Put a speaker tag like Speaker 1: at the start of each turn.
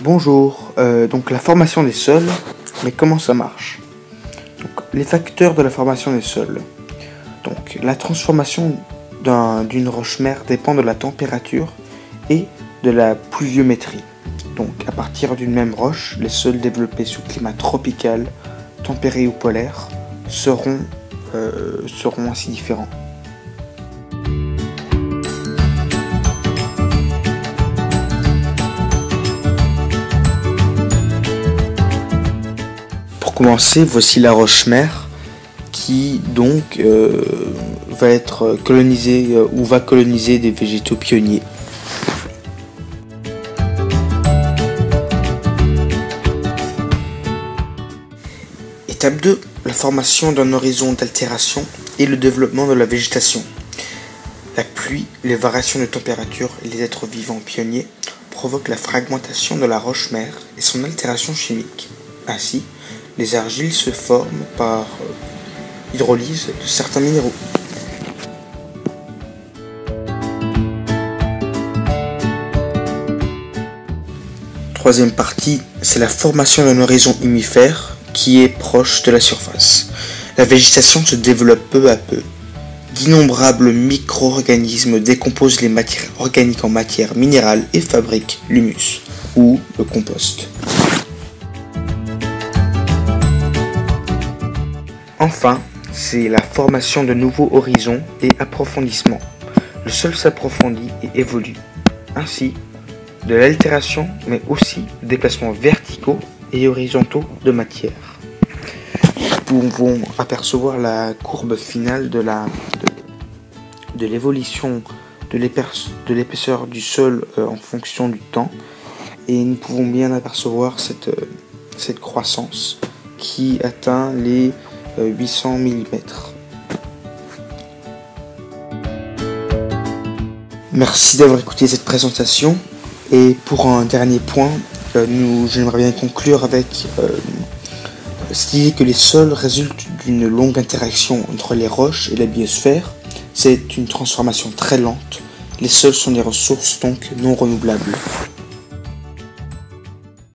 Speaker 1: Bonjour, donc la formation des sols, mais comment ça marche? Donc, les facteurs de la formation des sols. Donc la transformation d'une roche-mère dépend de la température et de la pluviométrie. Donc à partir d'une même roche, les sols développés sous climat tropical, tempéré ou polaire seront ainsi différents. Pour commencer, voici la roche-mère qui donc va être colonisée ou va coloniser des végétaux pionniers. Étape 2, la formation d'un horizon d'altération et le développement de la végétation. La pluie, les variations de température et les êtres vivants pionniers provoquent la fragmentation de la roche-mère et son altération chimique. Ainsi, les argiles se forment par hydrolyse de certains minéraux. Troisième partie, c'est la formation d'un horizon humifère qui est proche de la surface. La végétation se développe peu à peu. D'innombrables micro-organismes décomposent les matières organiques en matière minérale et fabriquent l'humus ou le compost. Enfin, c'est la formation de nouveaux horizons et approfondissements. Le sol s'approfondit et évolue. Ainsi, de l'altération, mais aussi de déplacements verticaux et horizontaux de matière. Nous pouvons apercevoir la courbe finale de l'évolution de l'épaisseur du sol en fonction du temps, et nous pouvons bien apercevoir cette croissance qui atteint les 800 mm. Merci d'avoir écouté cette présentation, et pour un dernier point, j'aimerais bien conclure avec cette idée que les sols résultent d'une longue interaction entre les roches et la biosphère. C'est une transformation très lente. Les sols sont des ressources donc non renouvelables.